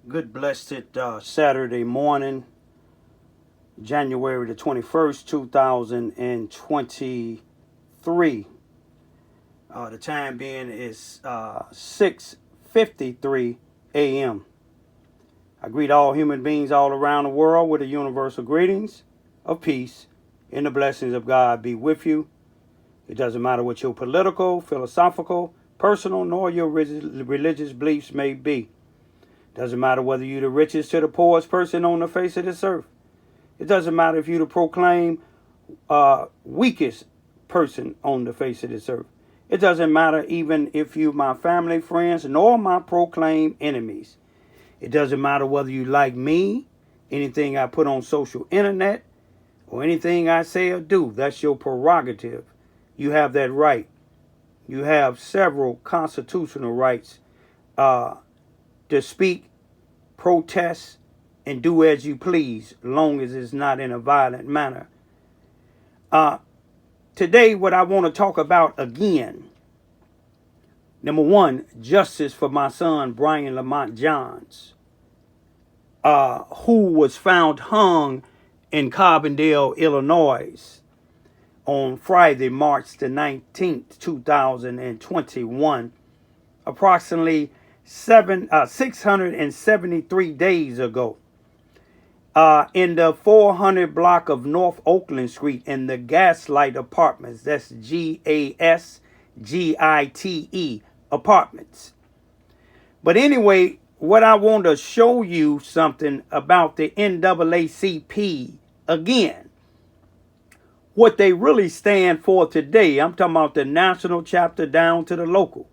Good blessed Saturday morning, January the 21st, 2023. The time being is 6:53 a.m. I greet all human beings all around the world with the universal greetings of peace and the blessings of God be with you. It doesn't matter what your political, philosophical, personal, nor your religious beliefs may be. Doesn't matter whether you're the richest to the poorest person on the face of this earth. It doesn't matter if you're the proclaimed weakest person on the face of this earth. It doesn't matter even if you my family, friends, nor my proclaimed enemies. It doesn't matter whether you like me, anything I put on social internet, or anything I say or do. That's your prerogative. You have that right. You have several constitutional rights to speak, protest, and do as you please, long as it's not in a violent manner. Today, what I want to talk about again, number one, justice for my son, Brian Lamont Johns, who was found hung in Carbondale, Illinois, on Friday, March the 19th, 2021, approximately 673 days ago, in the 400 block of North Oakland Street in the Gaslight Apartments. That's GASGITE Apartments. But anyway, what I want to show you something about the NAACP again. What they really stand for today. I'm talking about the national chapter down to the local.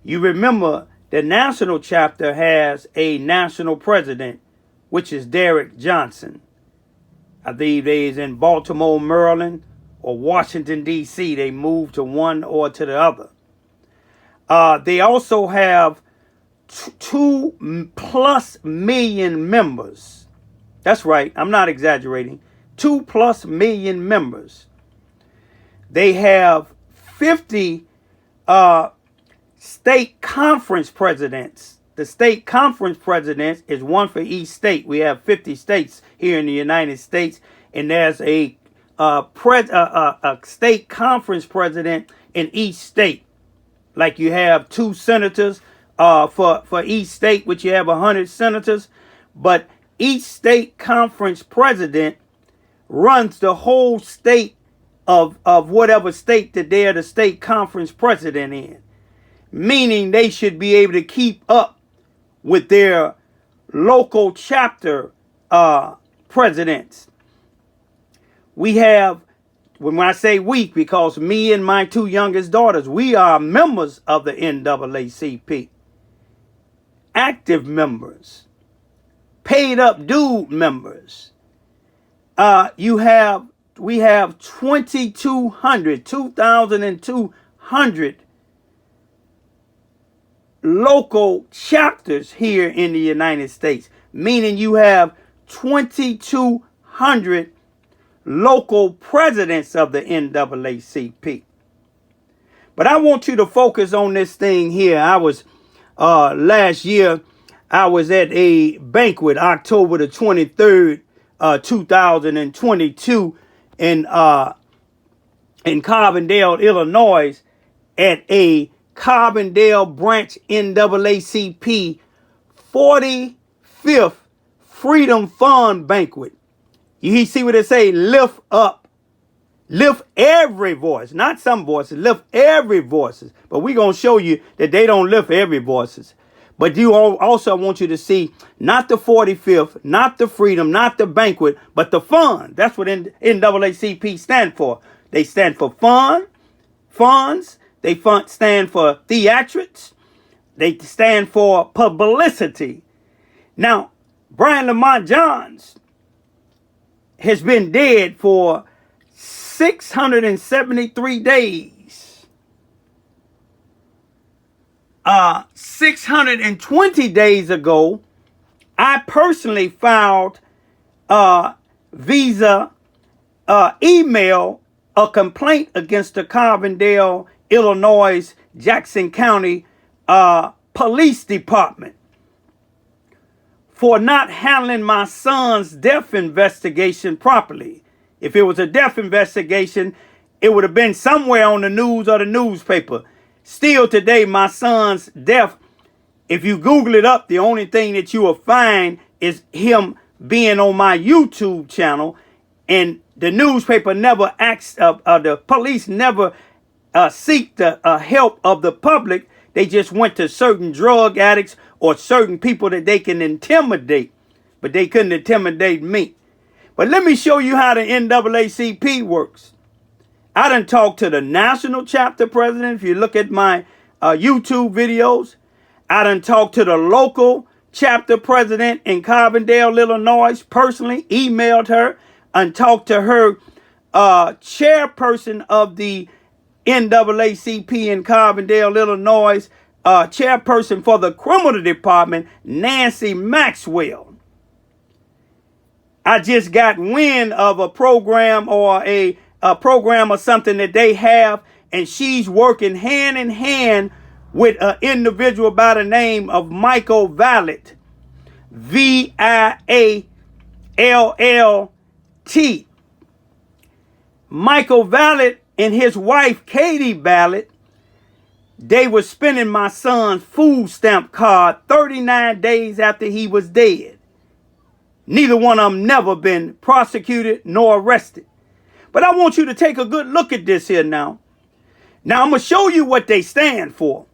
You remember the national chapter has a national president, which is Derek Johnson. I believe they is in Baltimore, Maryland, or Washington, D.C. They moved to one or to the other. They also have 2+ million members. That's right. I'm not exaggerating. 2+ million members. They have 50 state conference presidents. The state conference presidents is one for each state. We have 50 states here in the United States, and there's a state conference president in each state. Like you have 2 senators for each state, which you have 100 senators, but each state conference president runs the whole state of whatever state that they're the state conference president in. Meaning they should be able to keep up with their local chapter presidents. We have, when I say we, because me and my 2 youngest daughters, we are members of the NAACP. Active members. Paid up dude members. We have 2,200 local chapters here in the United States, meaning you have 2,200 local presidents of the NAACP. But I want you to focus on this thing here. I was last year, I was at a banquet, October the 23rd, 2022, in Carbondale, Illinois, at a Carbondale Branch NAACP 45th Freedom Fund Banquet. You see what they say? Lift up. Lift every voice. Not some voices. Lift every voices. But we're going to show you that they don't lift every voices. But you also want you to see not the 45th, not the freedom, not the banquet, but the fund. That's what NAACP stand for. They stand for funds. They stand for theatrics. They stand for publicity. Now, Brian Lamont Johns has been dead for 673 days. 620 days ago, I personally filed via email a complaint against the Carbondale, Illinois, Jackson County Police Department. for not handling my son's death investigation properly. If it was a death investigation, it would have been somewhere on the news or the newspaper. Still today, my son's death, if you Google it up, the only thing that you will find is him being on my YouTube channel. And the newspaper never asked, the police never seek the help of the public. They just went to certain drug addicts or certain people that they can intimidate. But they couldn't intimidate me. But let me show you how the NAACP works. I done talked to the national chapter president. If you look at my YouTube videos, I done talked to the local chapter president in Carbondale, Illinois, personally, emailed her and talked to her chairperson of the NAACP in Carbondale, Illinois, chairperson for the criminal department, Nancy Maxwell. I just got wind of a program or a program or something that they have, and she's working hand in hand with an individual by the name of Michael Vallet, Viallt. Michael Vallet and his wife, Katie Vallet, they were spending my son's food stamp card 39 days after he was dead. Neither one of them never been prosecuted nor arrested. But I want you to take a good look at this here now. Now, I'm going to show you what they stand for.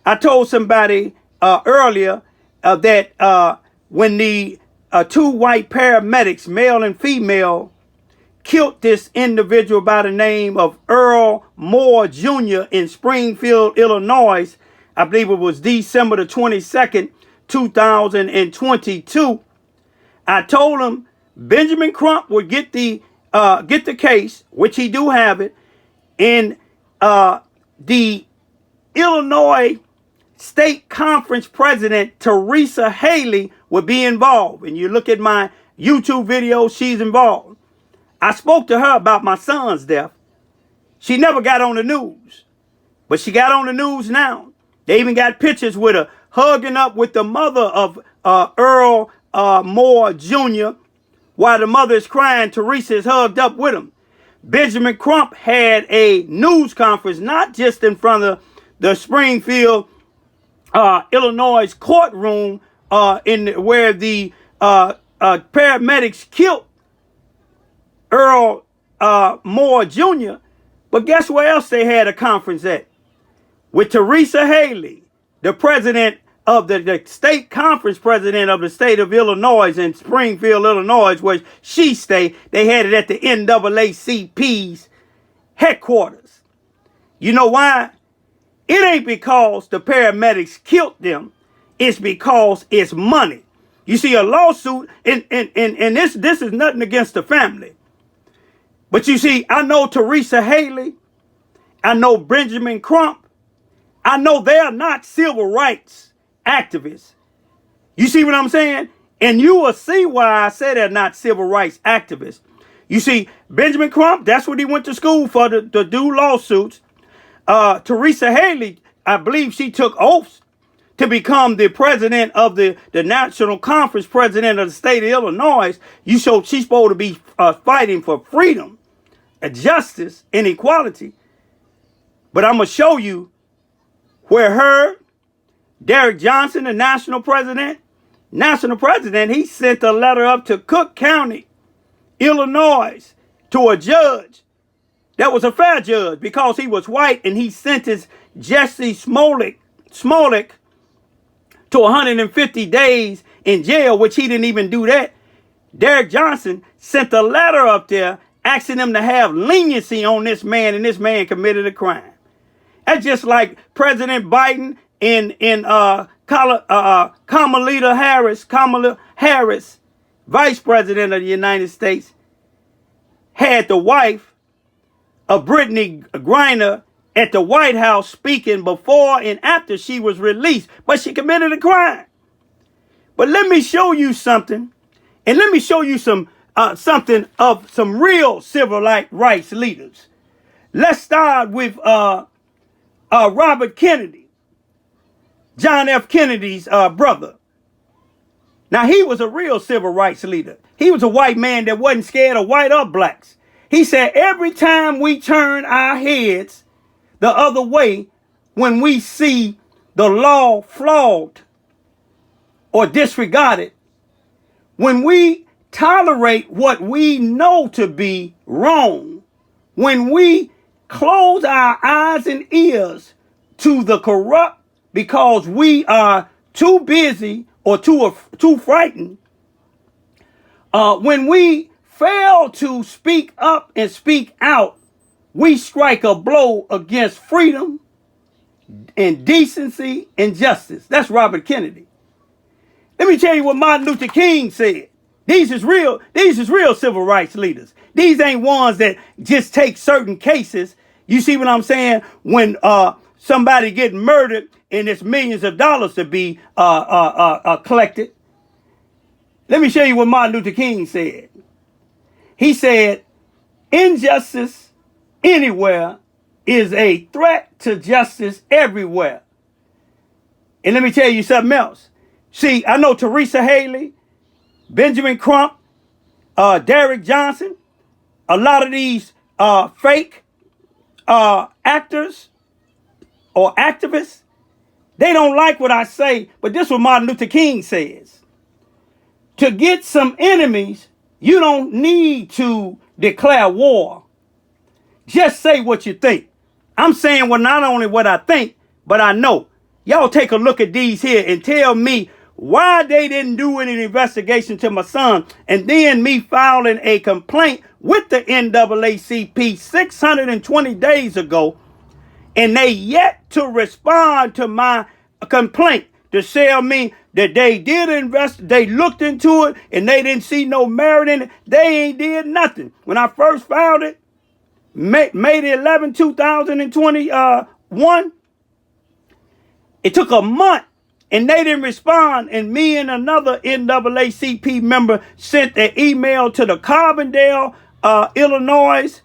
I told somebody earlier that when the two white paramedics, male and female, killed this individual by the name of Earl Moore Jr. in Springfield, Illinois, I believe it was December the 22nd, 2022, I told him Benjamin Crump would get the case, which he do have it, and the Illinois State Conference President Teresa Haley would be involved. And you look at my YouTube video, she's involved. I spoke to her about my son's death. She never got on the news, but she got on the news now. They even got pictures with her hugging up with the mother of Earl Moore Jr. While the mother is crying, Teresa is hugged up with him. Benjamin Crump had a news conference, not just in front of the Springfield, Illinois courtroom where the paramedics killed Earl Moore Jr. But guess where else they had a conference at? With Teresa Haley, the president of the state conference president of the state of Illinois in Springfield, Illinois, where she stayed. They had it at the NAACP's headquarters. You know why? It ain't because the paramedics killed them. It's because it's money. You see, a lawsuit, and this is nothing against the family. But you see, I know Teresa Haley. I know Benjamin Crump. I know they're not civil rights activists. You see what I'm saying? And you will see why I say they're not civil rights activists. You see, Benjamin Crump, that's what he went to school for, to do lawsuits. Teresa Haley, I believe she took oaths to become the president of the national conference president of the state of Illinois. She's supposed to be fighting for freedom, justice, and equality. But I'm going to show you where Derrick Johnson, the national president, he sent a letter up to Cook County, Illinois, to a judge that was a fair judge because he was white, and he sentenced Jesse Smolik to 150 days in jail, which he didn't even do that. Derrick Johnson sent a letter up there asking them to have leniency on this man, and this man committed a crime. That's just like President Biden in Kamala Harris, Vice President of the United States, had the wife of Brittany Griner at the White House speaking before and after she was released, but she committed a crime. But let me show you something, and let me show you something of some real civil rights leaders. Let's start with Robert Kennedy, John F. Kennedy's brother. Now, he was a real civil rights leader. He was a white man that wasn't scared of white or blacks. He said, every time we turn our heads the other way, when we see the law flawed or disregarded, when we tolerate what we know to be wrong, when we close our eyes and ears to the corrupt because we are too busy or too frightened, when we fail to speak up and speak out, we strike a blow against freedom and decency and justice. That's Robert Kennedy. Let me tell you what Martin Luther King said. These is real civil rights leaders. These ain't ones that just take certain cases. You see what I'm saying? When somebody get murdered and it's millions of dollars to be collected. Let me show you what Martin Luther King said. He said, injustice anywhere is a threat to justice everywhere. And let me tell you something else. See, I know Teresa Haley, Benjamin Crump, Derrick Johnson, a lot of these fake actors or activists, they don't like what I say, but this is what Martin Luther King says. To get some enemies, you don't need to declare war. Just say what you think. I'm saying well, not only what I think, but I know. Y'all take a look at these here and tell me why they didn't do any investigation to my son, and then me filing a complaint with the NAACP 620 days ago, and they yet to respond to my complaint to tell me that they did they looked into it and they didn't see no merit in it. They ain't did nothing. When I first filed it, May the 11th, 2021, it took a month and they didn't respond. And me and another NAACP member sent an email to the Carbondale, Illinois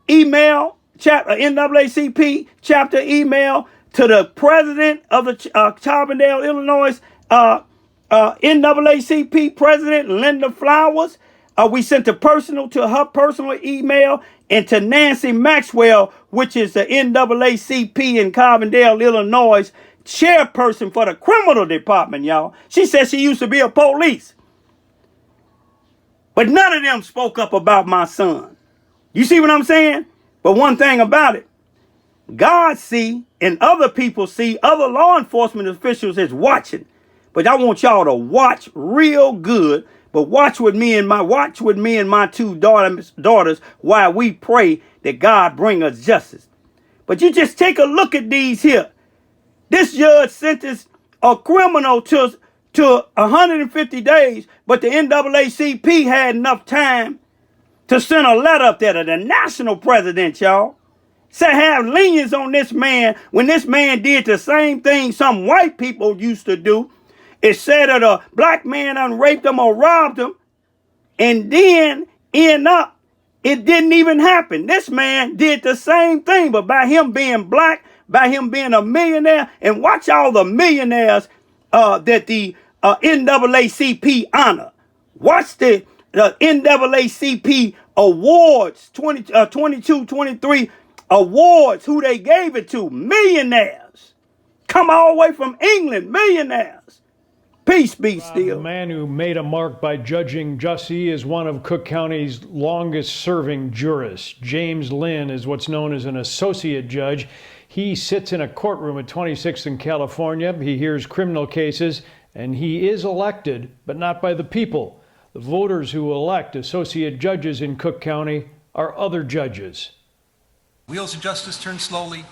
email, NAACP chapter email to the president of the Carbondale, Illinois, NAACP president, Linda Flowers. We sent to her personal email, and to Nancy Maxwell, which is the NAACP in Carbondale, Illinois, chairperson for the criminal department, y'all. She said she used to be a police. But none of them spoke up about my son. You see what I'm saying? But one thing about it, God see and other people see, other law enforcement officials is watching. But I want y'all to watch real good. But watch with me and my two daughters while we pray that God bring us justice. But you just take a look at these here. This judge sentenced a criminal to 150 days, but the NAACP had enough time to send a letter up there to the national president, y'all. Say have lenience on this man when this man did the same thing some white people used to do. It said that a black man done raped him or robbed him, and then end up, it didn't even happen. This man did the same thing, but by him being black, by him being a millionaire, and watch all the millionaires that the NAACP honor. Watch the NAACP awards, 22, 23 awards, who they gave it to, millionaires. Come all the way from England, millionaires. Peace be still. The man who made a mark by judging Jussie is one of Cook County's longest-serving jurists. James Lynn is what's known as an associate judge. He sits in a courtroom at 26th in California. He hears criminal cases, and he is elected, but not by the people. The voters who elect associate judges in Cook County are other judges. Wheels of justice turn slowly,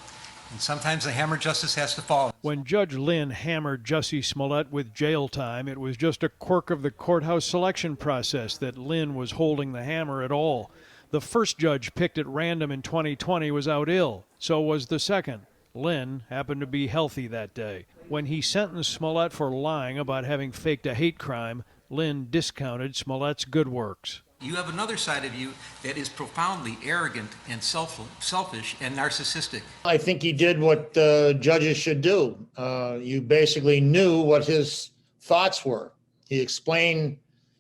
and sometimes the hammer of justice has to fall. When Judge Lynn hammered Jussie Smollett with jail time, it was just a quirk of the courthouse selection process that Lynn was holding the hammer at all. The first judge picked at random in 2020 was out ill. So was the second. Lynn happened to be healthy that day. When he sentenced Smollett for lying about having faked a hate crime, Lynn discounted Smollett's good works. You have another side of you that is profoundly arrogant and selfish and narcissistic. I think he did what judges should do. You basically knew what his thoughts were. He explained,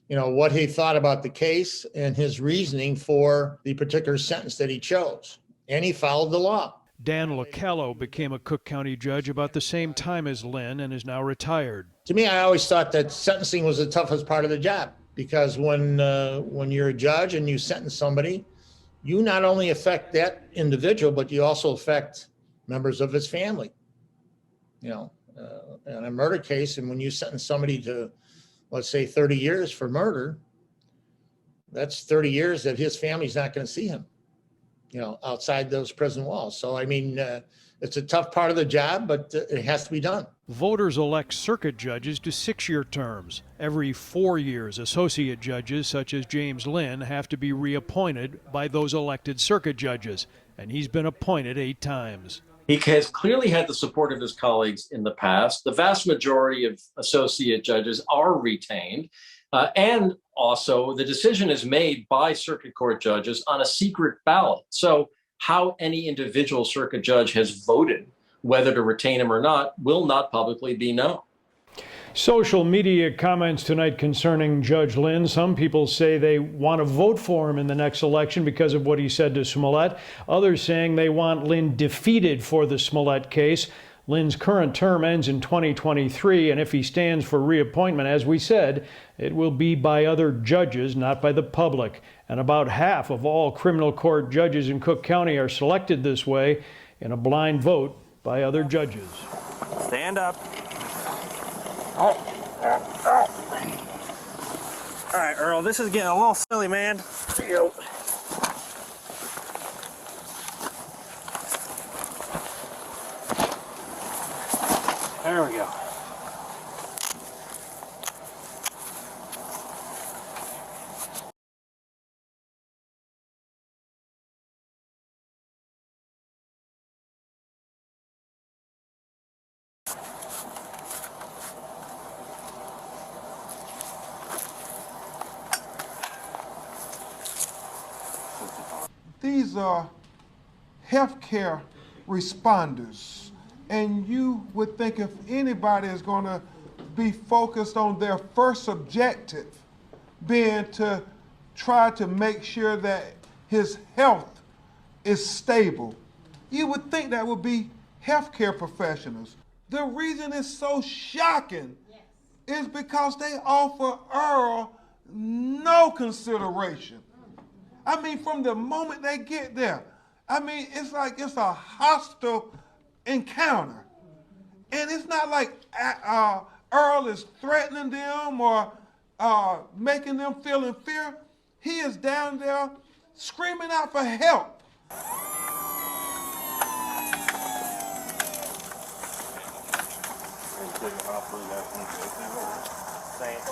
what he thought about the case and his reasoning for the particular sentence that he chose. And he followed the law. Dan Lockello became a Cook County judge about the same time as Lynn and is now retired. To me, I always thought that sentencing was the toughest part of the job, because when you're a judge and you sentence somebody, you not only affect that individual, but you also affect members of his family. In a murder case, and when you sentence somebody to, let's say, 30 years for murder, that's 30 years that his family's not going to see him, outside those prison walls. So, it's a tough part of the job, but it has to be done. Voters elect circuit judges to 6-year terms. Every 4 years, associate judges such as James Lynn have to be reappointed by those elected circuit judges, and he's been appointed 8 times. He has clearly had the support of his colleagues in the past. The vast majority of associate judges are retained. And also, the decision is made by circuit court judges on a secret ballot. So how any individual circuit judge has voted whether to retain him or not will not publicly be known. Social media comments tonight concerning Judge Lynn. Some people say they want to vote for him in the next election because of what he said to Smollett. Others saying they want Lynn defeated for the Smollett case. Lynn's current term ends in 2023, and if he stands for reappointment, as we said, it will be by other judges, not by the public. And about half of all criminal court judges in Cook County are selected this way in a blind vote by other judges. Stand up. All right, Earl, this is getting a little silly, man. Here you go. There we go. These are healthcare responders, and you would think if anybody is going to be focused on their first objective being to try to make sure that his health is stable, you would think that would be healthcare professionals. The reason it's so shocking is because they offer Earl no consideration. From the moment they get there, it's like it's a hostile encounter. And it's not like Earl is threatening them or making them feel in fear. He is down there screaming out for help.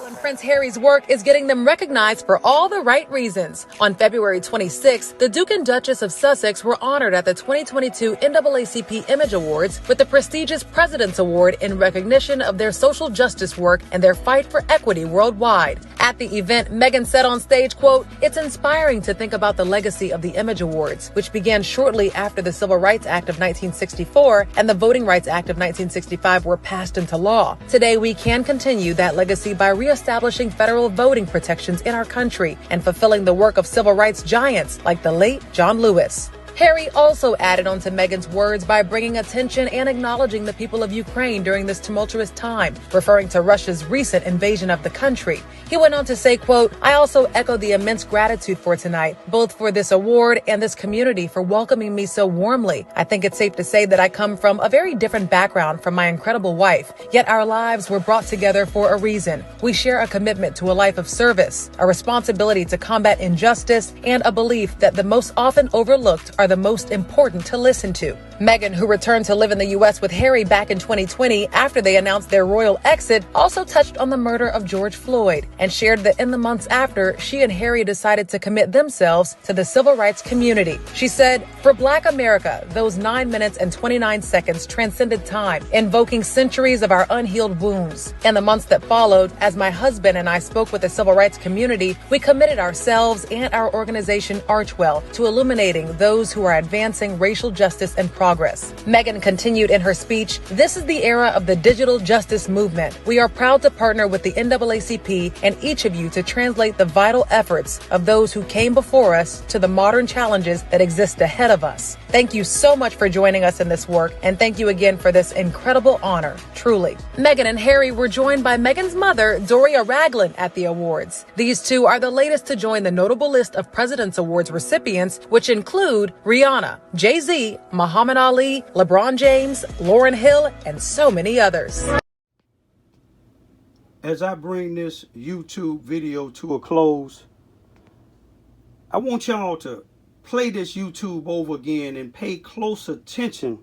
And Prince Harry's work is getting them recognized for all the right reasons. On February 26th, the Duke and Duchess of Sussex were honored at the 2022 NAACP Image Awards with the prestigious President's Award in recognition of their social justice work and their fight for equity worldwide. At the event, Meghan said on stage, quote, "It's inspiring to think about the legacy of the Image Awards, which began shortly after the Civil Rights Act of 1964 and the Voting Rights Act of 1965 were passed into law. Today, we can continue that legacy by reestablishing federal voting protections in our country and fulfilling the work of civil rights giants like the late John Lewis." Harry also added on to Meghan's words by bringing attention and acknowledging the people of Ukraine during this tumultuous time, referring to Russia's recent invasion of the country. He went on to say, quote, "I also echo the immense gratitude for tonight, both for this award and this community for welcoming me so warmly. I think it's safe to say that I come from a very different background from my incredible wife, yet our lives were brought together for a reason. We share a commitment to a life of service, a responsibility to combat injustice, and a belief that the most often overlooked are the most important to listen to." Meghan, who returned to live in the U.S. with Harry back in 2020 after they announced their royal exit, also touched on the murder of George Floyd and shared that in the months after, she and Harry decided to commit themselves to the civil rights community. She said, "For Black America, those 9 minutes and 29 seconds transcended time, invoking centuries of our unhealed wounds. In the months that followed, as my husband and I spoke with the civil rights community, we committed ourselves and our organization Archwell to illuminating those who who are advancing racial justice and progress. Megan continued in her speech, "This is the era of the digital justice movement. We are proud to partner with the NAACP and each of you to translate the vital efforts of those who came before us to the modern challenges that exist ahead of us. Thank you so much for joining us in this work, and thank you again for this incredible honor, truly." Meghan and Harry were joined by Meghan's mother, Doria Ragland, at the awards. These two are the latest to join the notable list of President's Awards recipients, which include Rihanna, Jay-Z, Muhammad Ali, LeBron James, Lauryn Hill, and so many others. As I bring this YouTube video to a close, I want y'all to play this YouTube over again and pay close attention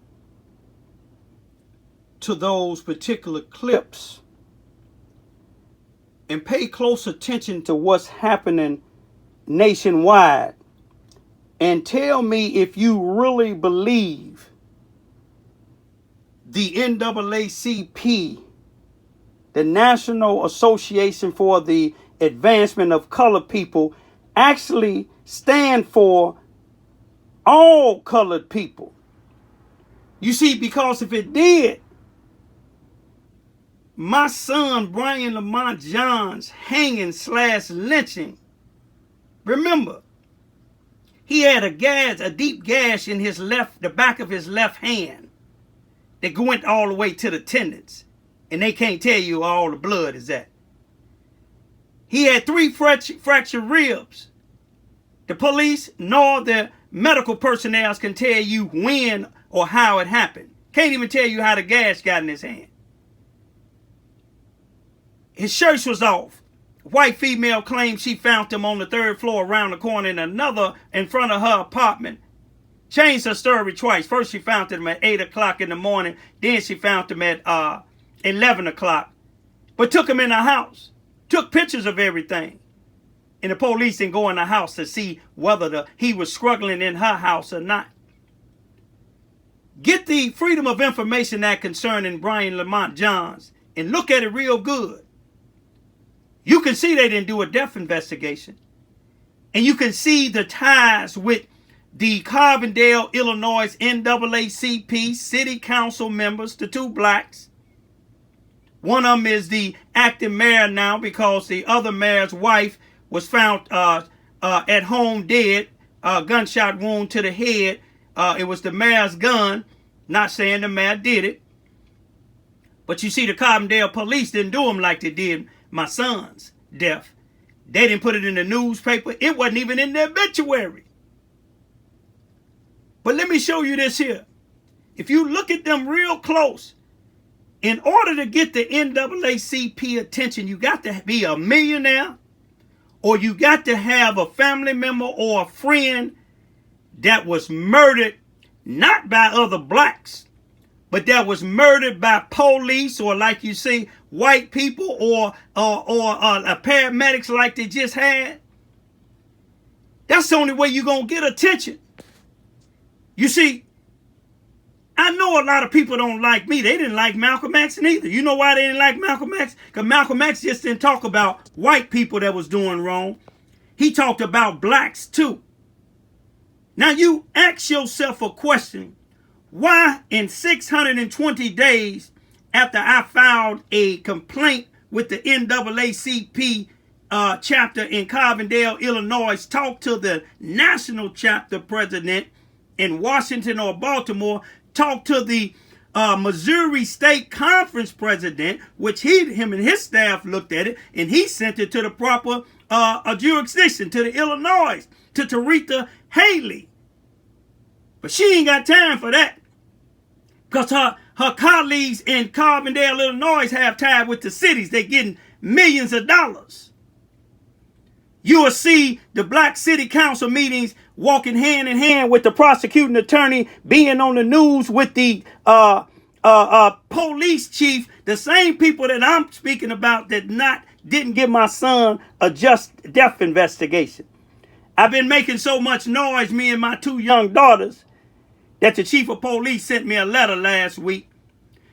to those particular clips, and pay close attention to what's happening nationwide, and tell me if you really believe the NAACP, the National Association for the Advancement of Colored People, actually stand for all colored people. You see, because if it did, my son Brian Lamont John's hanging / lynching, remember, he had a deep gash in the back of his left hand that went all the way to the tendons, and they can't tell you where all the blood is at. He had 3 fractured ribs. The police nor the medical personnel can tell you when or how it happened. Can't even tell you how the gash got in his hand. His shirt was off. White female claims she found him on the 3rd floor around the corner in another in front of her apartment. Changed her story twice. First she found him at 8 o'clock in the morning. Then she found him at 11 o'clock. But took him in her house. Took pictures of everything. And the police didn't go in the house to see whether he was struggling in her house or not. Get the Freedom of Information Act concerning Brian Lamont Johns and look at it real good. You can see they didn't do a death investigation. And you can see the ties with the Carbondale, Illinois NAACP city council members, the 2 blacks. One of them is the acting mayor now because the other mayor's wife was found at home dead, gunshot wound to the head. It was the mayor's gun. Not saying the mayor did it. But you see, the Carbondale police didn't do him like they did my son's death. They didn't put it in the newspaper. It wasn't even in the obituary. But let me show you this here. If you look at them real close, in order to get the NAACP attention, you got to be a millionaire, or you got to have a family member or a friend that was murdered, not by other blacks, but that was murdered by police, or like you say, white people, or paramedics like they just had. That's the only way you're going to get attention. You see, I know a lot of people don't like me. They didn't like Malcolm X neither. You know why they didn't like Malcolm X? Because Malcolm X just didn't talk about white people that was doing wrong. He talked about blacks too. Now you ask yourself a question. Why in 620 days after I filed a complaint with the NAACP chapter in Carbondale, Illinois, talked to the national chapter president in Washington or Baltimore, talked to the Missouri State Conference president, which him and his staff looked at it, and he sent it to the proper jurisdiction, to the Illinois, to Taretha Haley. But she ain't got time for that, because her colleagues in Carbondale, Illinois have tied with the cities. They're getting millions of dollars. You will see the black city council meetings walking hand in hand with the prosecuting attorney, being on the news with the police chief, the same people that I'm speaking about that didn't give my son a just death investigation. I've been making so much noise, me and my 2 young daughters, that the chief of police sent me a letter last week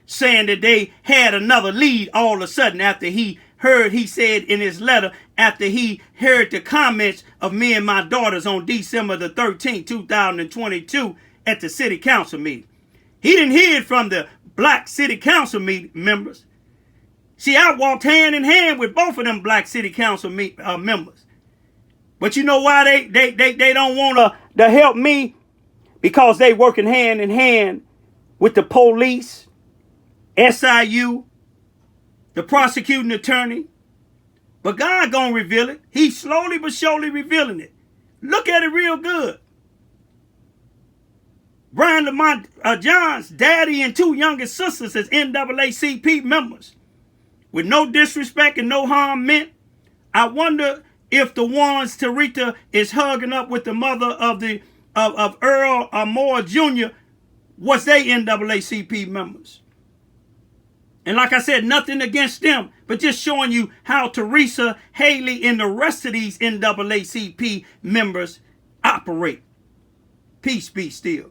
saying that they had another lead all of a sudden after he heard he said in his letter after he heard the comments of me and my daughters on December the 13th, 2022 at the city council meeting. He didn't hear it from the black city council members. See, I walked hand in hand with both of them black city council members. But you know why they don't want to help me? Because they working hand in hand with the police, SIU, the prosecuting attorney. But God gonna reveal it. He's slowly but surely revealing it. Look at it real good. Brian Lamont John's daddy and two youngest sisters as NAACP members. With no disrespect and no harm meant, I wonder if the ones Tarita is hugging up with the mother of Earl Moore Jr., was they NAACP members? And like I said, nothing against them, but just showing you how Teresa, Haley, and the rest of these NAACP members operate. Peace be still.